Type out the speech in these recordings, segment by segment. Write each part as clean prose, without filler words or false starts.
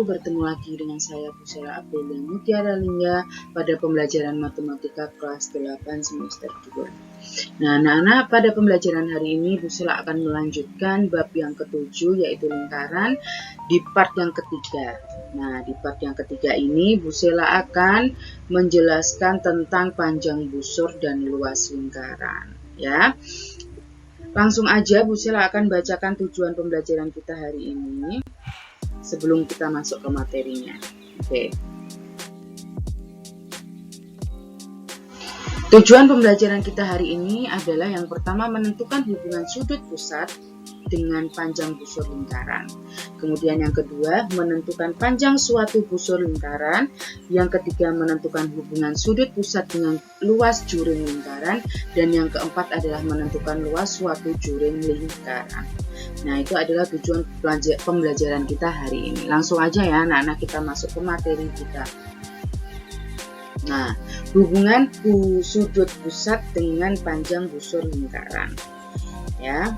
bertemu lagi dengan saya Pusela Aprilia Mutiara Lingga pada pembelajaran matematika kelas 8 semester 2. Nah, anak-anak, pada pembelajaran hari ini Pusela akan melanjutkan bab yang ketujuh, yaitu lingkaran, di part yang ketiga. Nah, di part yang ketiga ini Pusela akan menjelaskan tentang panjang busur dan luas lingkaran, ya. Langsung aja Pusela akan bacakan tujuan pembelajaran kita hari ini sebelum kita masuk ke materinya. Oke. Tujuan pembelajaran kita hari ini adalah yang pertama menentukan hubungan sudut pusat dengan panjang busur lingkaran. Kemudian yang kedua menentukan panjang suatu busur lingkaran. Yang ketiga menentukan hubungan sudut pusat dengan luas juring lingkaran. Dan yang keempat adalah menentukan luas suatu juring lingkaran. Nah, itu adalah tujuan pembelajaran kita hari ini. Langsung aja ya anak-anak, kita masuk ke materi kita. Nah, hubungan sudut pusat dengan panjang busur lingkaran. Ya,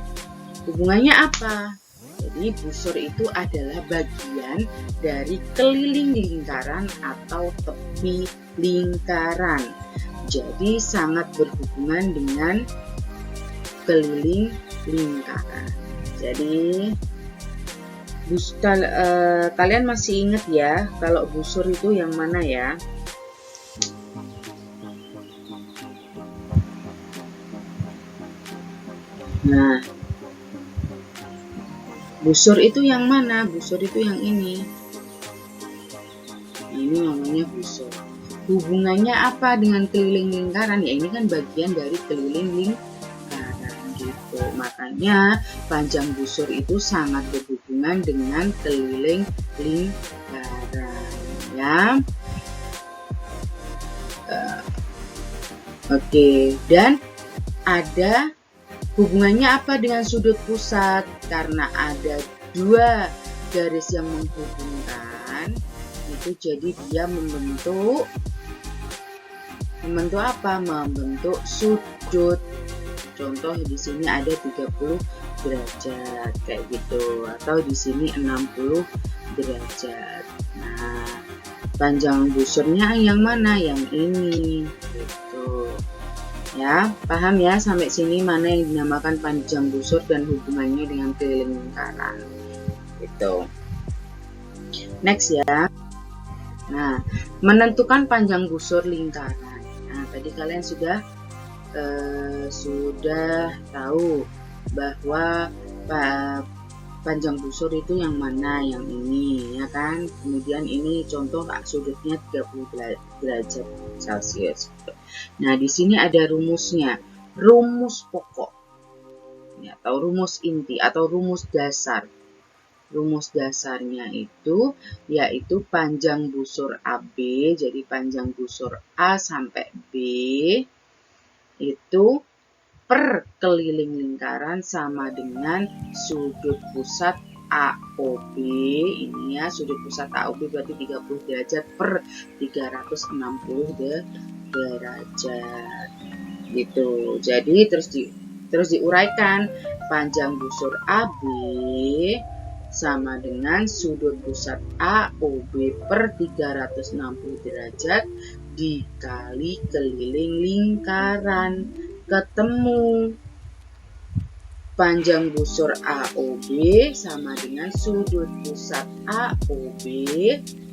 hubungannya apa? Jadi busur itu adalah bagian dari keliling lingkaran atau tepi lingkaran. Jadi sangat berhubungan dengan keliling lingkaran. Jadi kalian masih ingat ya kalau busur itu yang mana ya? Nah, busur itu yang mana? Busur itu yang ini. Nah, ini namanya busur. Hubungannya apa dengan keliling lingkaran? Ya, ini kan bagian dari keliling lingkaran gitu. Makanya panjang busur itu sangat berhubungan dengan keliling lingkaran, ya. Oke, dan ada hubungannya apa dengan sudut pusat? Karena ada dua garis yang menghubungkan, itu jadi dia membentuk apa? Membentuk sudut. Contoh di sini ada 30 derajat kayak gitu, atau di sini 60 derajat. Nah, panjang busurnya yang mana? Yang ini gitu. Ya, paham ya sampai sini mana yang dinamakan panjang busur dan hubungannya dengan keliling lingkaran. Gitu. Next ya. Nah, menentukan panjang busur lingkaran. Nah, tadi kalian sudah tahu bahwa panjang busur itu yang mana, yang ini ya kan. Kemudian ini contoh sudutnya 30 derajat Celcius. Nah, di sini ada rumusnya, rumus pokok ya, atau rumus inti atau rumus dasar. Rumus dasarnya itu yaitu panjang busur AB, jadi panjang busur A sampai B itu per keliling lingkaran sama dengan sudut pusat AOB. Ini ya, sudut pusat AOB berarti 30 derajat per 360 derajat gitu. Jadi terus diuraikan, panjang busur AB sama dengan sudut pusat AOB per 360 derajat dikali keliling lingkaran, ketemu panjang busur AOB sama dengan sudut pusat AOB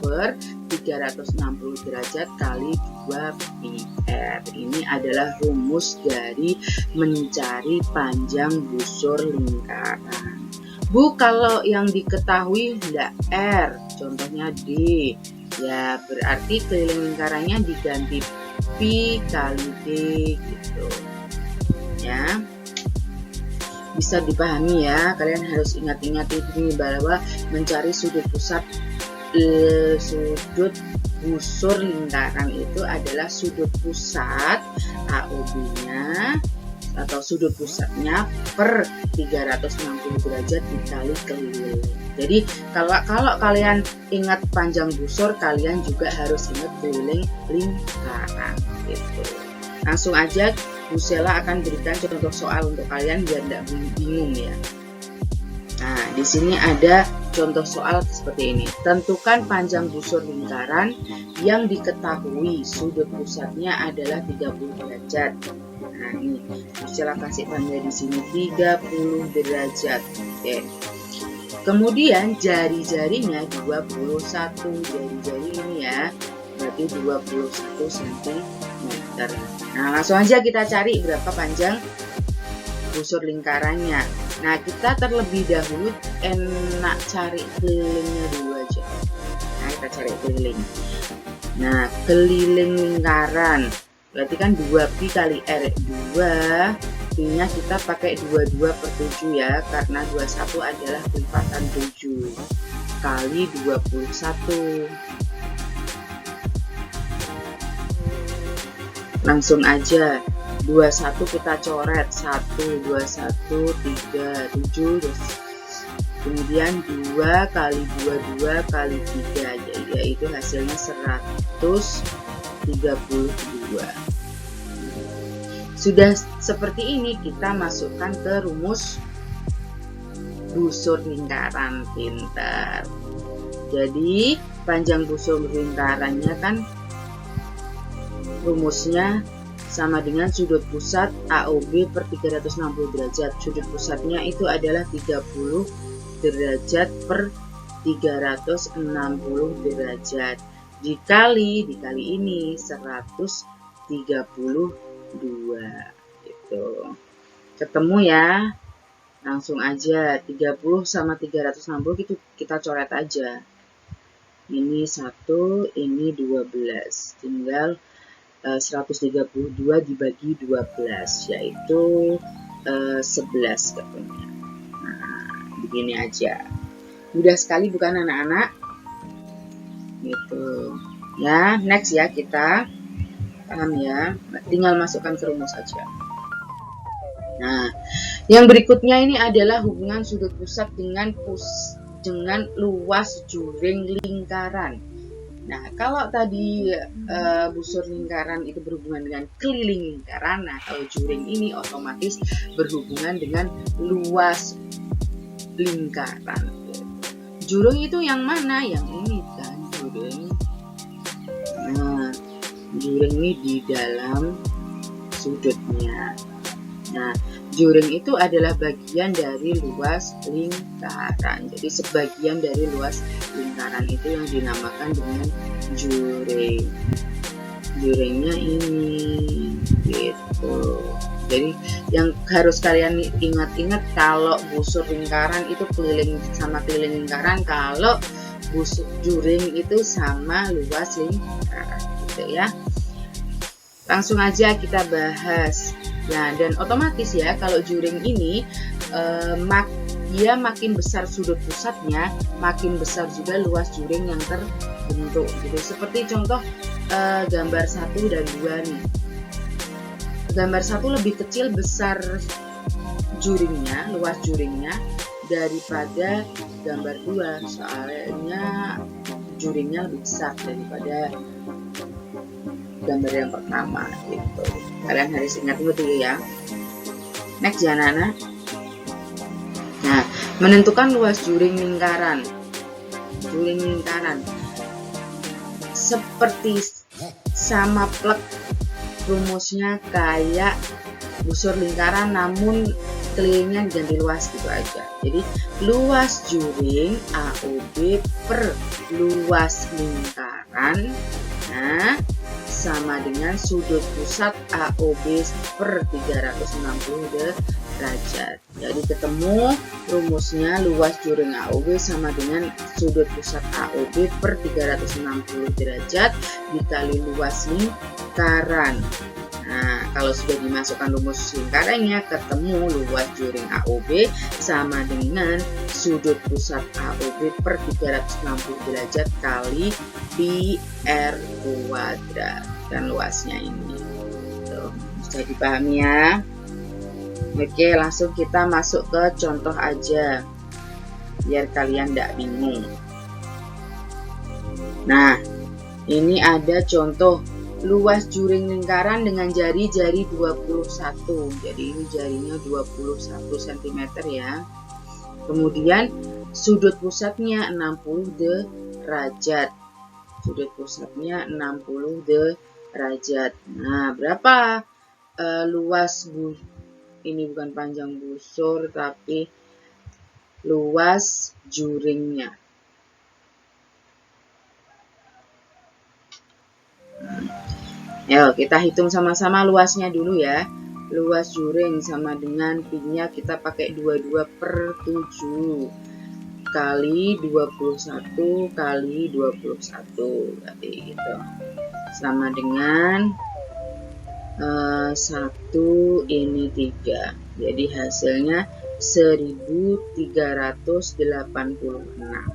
per 360 derajat kali 2πr. Ini adalah rumus dari mencari panjang busur lingkaran. Bu, kalau yang diketahui tidak R, contohnya D, ya berarti keliling lingkarannya diganti Pi kali D gitu. Ya, bisa dipahami ya. Kalian harus ingat-ingat ini bahwa mencari sudut pusat sudut busur lingkaran itu adalah sudut pusat AOB-nya atau sudut pusatnya per 360 derajat dikali keliling. Jadi kalau kalian ingat panjang busur, kalian juga harus ingat keliling lingkaran gitu. Langsung aja Pusela akan berikan contoh soal untuk kalian biar tidak bingung ya. Nah, di sini ada contoh soal seperti ini. Tentukan panjang busur lingkaran yang diketahui sudut pusatnya adalah 30 derajat. Nah, ini saya kasih tanda di sini 30 derajat. Oke. Kemudian jari-jarinya 21, jari-jari ini ya, berarti 21 cm. Nah, langsung aja kita cari berapa panjang busur lingkarannya. Nah, kita terlebih dahulu enak cari kelilingnya dulu aja. Nah, kita cari keliling. Nah, keliling lingkaran berarti kan 2pi kali R. 2 pi-nya kita pakai 22/7 ya, karena 21 adalah lipatan 7 kali 21. Langsung aja 21 kita coret 1, 21, 3, 7, kemudian 2 kali 22 kali 3, yaitu hasilnya 132. Sudah seperti ini, kita masukkan ke rumus busur lingkaran. Pintar. Jadi panjang busur lingkarannya kan rumusnya sama dengan sudut pusat AOB per 360 derajat. Sudut pusatnya itu adalah 30 derajat per 360 derajat. Dikali ini 132 gitu. Ketemu ya. Langsung aja 30 sama 360 itu kita coret aja. Ini 1, ini 12. Tinggal 132 dibagi 12, yaitu 11 ketemu. Nah, begini aja. Mudah sekali bukan anak-anak? Gitu. Ya, next ya kita. Paham ya? Tinggal masukkan ke rumus saja. Nah, yang berikutnya ini adalah hubungan sudut pusat dengan luas juring lingkaran. Nah, kalau tadi busur lingkaran itu berhubungan dengan keliling lingkaran, nah kalau juring ini otomatis berhubungan dengan luas lingkaran. Juring itu yang mana? Yang ini kan juring. Nah, juring ini di dalam sudutnya. Nah, juring itu adalah bagian dari luas lingkaran. Jadi sebagian dari luas lingkaran itu yang dinamakan dengan juring. Juringnya ini gitu. Jadi yang harus kalian ingat-ingat, kalau busur lingkaran itu keliling sama keliling lingkaran, kalau busur juring itu sama luas lingkaran gitu ya. Langsung aja kita bahas. Nah, dan otomatis ya, kalau juring ini dia makin besar sudut pusatnya, makin besar juga luas juring yang terbentuk gitu. Seperti contoh gambar 1 dan 2 nih. Gambar 1 lebih kecil besar juringnya, luas juringnya daripada gambar 2, soalnya juringnya lebih besar daripada gambar yang pertama gitu. Kalian harus ingat itu ya. Next ya anak-anak. Nah, menentukan luas juring lingkaran. Juring lingkaran seperti sama plek, rumusnya kayak busur lingkaran, namun kelilingnya diganti luas gitu aja. Jadi luas juring AOB per luas lingkaran, nah sama dengan sudut pusat AOB per 360 derajat. Jadi ketemu rumusnya, luas juring AOB sama dengan sudut pusat AOB per 360 derajat dikali luas lingkaran. Nah, kalau sudah dimasukkan rumus lingkarannya, ketemu luas juring AOB sama dengan sudut pusat AOB per 360 derajat kali pi R kuadrat. Dan luasnya ini. Tuh, bisa dipahami ya. Oke, langsung kita masuk ke contoh aja, biar kalian tidak bingung. Nah, ini ada contoh luas juring lingkaran dengan jari-jari 21. Jadi ini jarinya 21 cm ya. Kemudian sudut pusatnya 60 derajat. Sudut pusatnya 60 derajat. Nah, berapa luas ini bukan panjang busur tapi luas juringnya. Yuk, kita hitung sama-sama luasnya dulu ya. Luas juring sama dengan pi-nya kita pakai 22/7 kali 21 kali 21, berarti gitu. Sama dengan 1 ini 3. Jadi hasilnya 1386.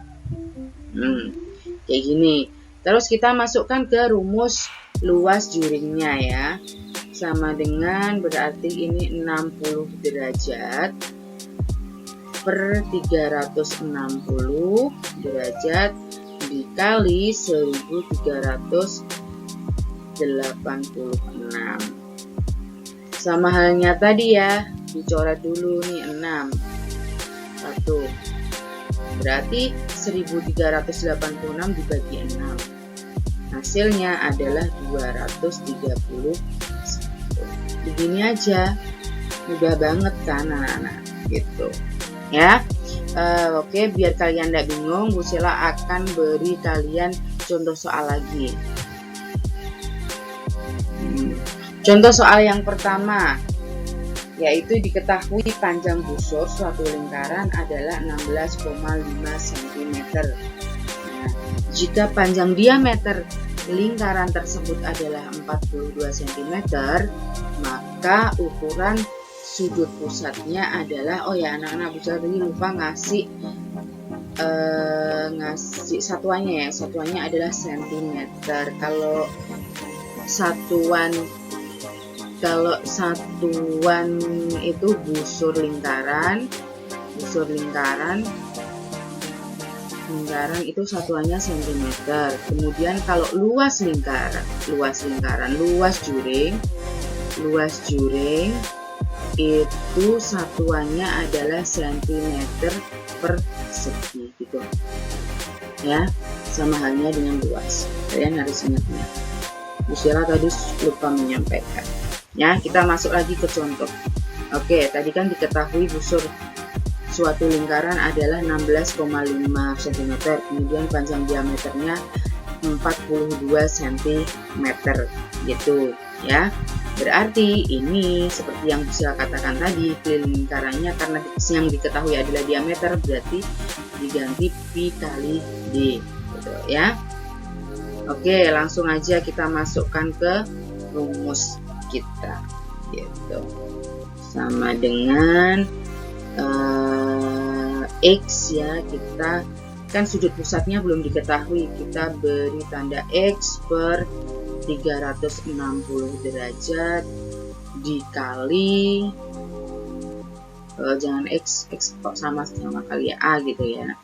Kayak gini. Terus kita masukkan ke rumus luas juringnya ya. Sama dengan berarti ini 60 derajat per 360 derajat dikali 1386. Sama halnya tadi ya, dicoret dulu nih 6. 1. Berarti 1386 dibagi 6. Hasilnya adalah 230. Begini aja, mudah banget kan anak-anak, gitu ya. Oke, biar kalian tidak bingung, Bu Sela akan beri kalian contoh soal lagi. Contoh soal yang pertama, yaitu diketahui panjang busur suatu lingkaran adalah 16,5 cm. Nah, jika panjang diameter lingkaran tersebut adalah 42 cm, maka ukuran sudut pusatnya adalah, oh ya anak-anak, bisa tadi lupa ngasih satuannya ya. Satuannya adalah cm. Kalau satuan itu busur lingkaran itu satuannya cm. Kemudian kalau luas juring itu satuannya adalah cm persegi, gitu ya. Sama halnya dengan luas, kalian harus ingatnya. Bu Sela tadi lupa menyampaikan ya. Kita masuk lagi ke contoh. Oke, tadi kan diketahui busur suatu lingkaran adalah 16,5 cm, kemudian panjang diameternya 42 cm, gitu ya. Berarti ini seperti yang bisa katakan tadi, keliling lingkarannya karena yang diketahui adalah diameter, berarti diganti pi kali d, gitu ya. Oke, langsung aja kita masukkan ke rumus kita, gitu. Sama dengan X ya, kita kan sudut pusatnya belum diketahui, kita beri tanda X per 360 derajat dikali jangan X kok sama kali ya, A gitu ya.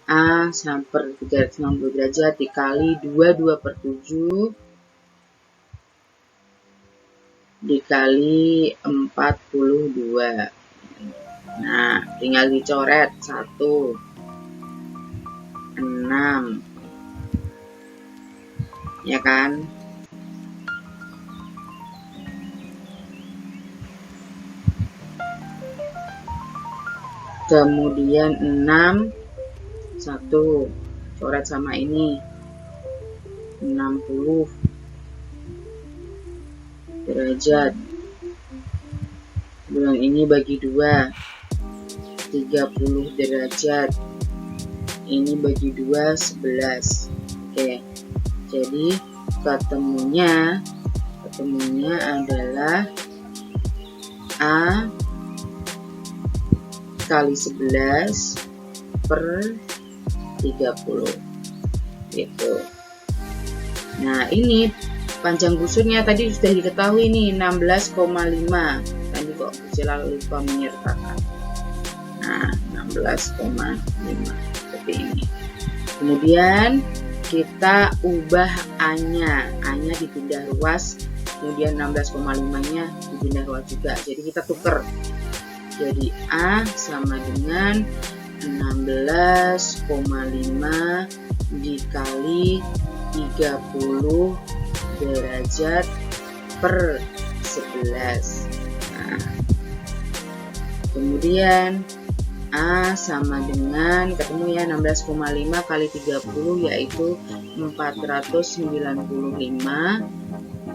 A sampai 360 derajat dikali 22/7 dikali 42. Nah, tinggal dicoret 1, 6, ya kan? Kemudian 6, 1, coret sama ini 60 derajat. Kemudian ini bagi 2, 30 derajat. Ini bagi 2, 11. Oke. Jadi ketemunya adalah A kali 11 per 30, gitu. Nah, ini panjang busurnya tadi sudah diketahui nih 16,5. Tadi kok bisa lupa menyertakan. Nah, 16,5 seperti ini. Kemudian kita ubah A-nya dipindah ruas, kemudian 16,5-nya dipindah ruas juga. Jadi kita tuker Jadi A sama dengan 16,5 dikali 30 derajat per 11. Nah, kemudian A sama dengan, ketemu ya, 16,5 kali 30 yaitu 495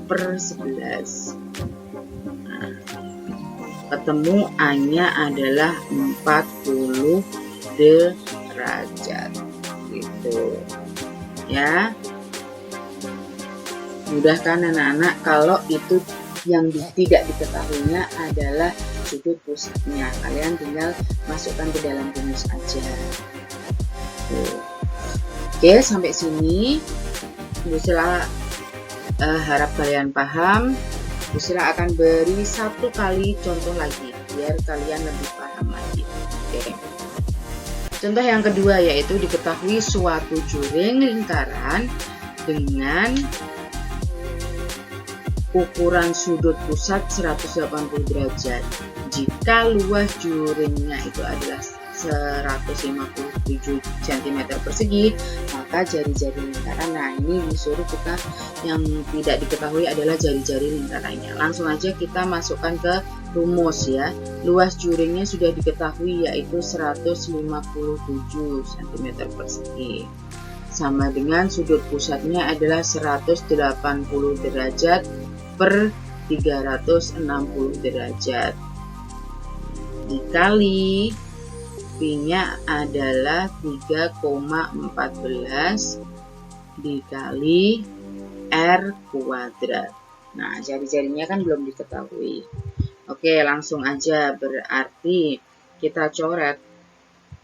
per 11. Nah, ketemu A-nya adalah 40 derajat gitu ya. Mudah kan anak-anak? Kalau itu yang tidak diketahuinya adalah sudut pusatnya, kalian tinggal masukkan ke dalam rumus aja. Oke, sampai sini Bu Sela harap kalian paham. Bu Sela akan beri satu kali contoh lagi biar kalian lebih paham lagi. Oke. Contoh yang kedua yaitu diketahui suatu juring lingkaran dengan ukuran sudut pusat 180 derajat. Jika luas juringnya itu adalah 157 cm persegi, maka jari-jari lingkaran. Nah, ini disuruh kita yang tidak diketahui adalah jari-jari lingkarannya. Langsung aja kita masukkan ke rumus ya. Luas juringnya sudah diketahui yaitu 157 cm persegi. Sama dengan sudut pusatnya adalah 180 derajat per 360 derajat dikali P-nya adalah 3,14 dikali R kuadrat. Nah, jari-jarinya kan belum diketahui. Oke, langsung aja, berarti kita coret.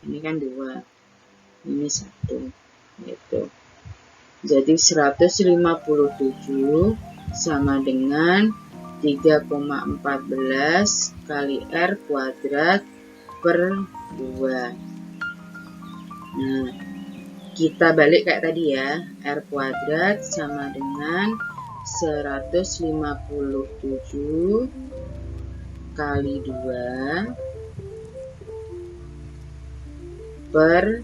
Ini kan 2, ini 1 gitu. Jadi 157 sama dengan 3,14 kali R kuadrat per 2. Nah, kita balik kayak tadi ya. R kuadrat sama dengan 157 kali 2 per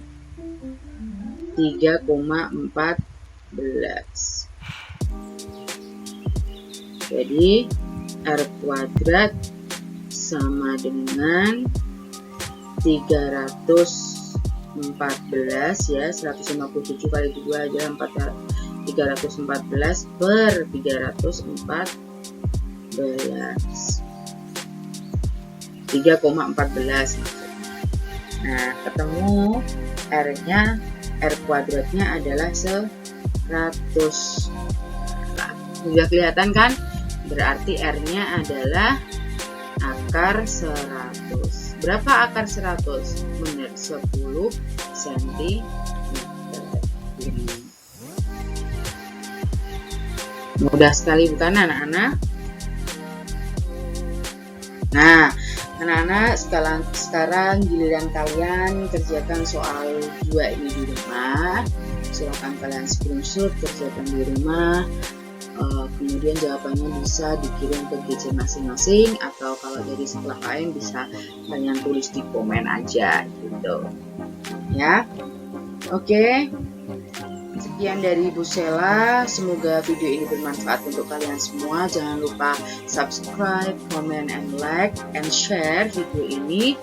3,14. Jadi R kuadrat sama dengan 314 ya, 157 kali 2 adalah 314 per 314 3,14. Nah, ketemu R-nya, R kuadratnya adalah 100. Nah, sudah kelihatan kan? Berarti R-nya adalah akar 100. Berapa akar 100? Benar, 10 cm. Mudah sekali bukan anak-anak? Nah, anak-anak, sekarang giliran kalian kerjakan soal 2 ini di rumah. Silakan kalian screenshot, kerjakan di rumah. Kemudian jawabannya bisa dikirim ke GC masing-masing, atau kalau dari sekolah lain bisa kalian tulis di komen aja gitu ya. Oke, sekian dari Bu Sela, semoga video ini bermanfaat untuk kalian semua. Jangan lupa subscribe, comment, and like, and share video ini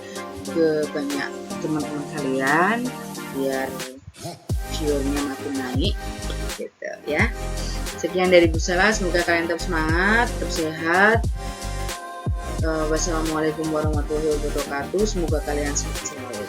ke banyak teman-teman kalian biar view-nya makin naik gitu ya. Sekian dari Bu Sela, semoga kalian tetap semangat, tetap sehat. Wassalamualaikum warahmatullahi wabarakatuh. Semoga kalian sehat selalu.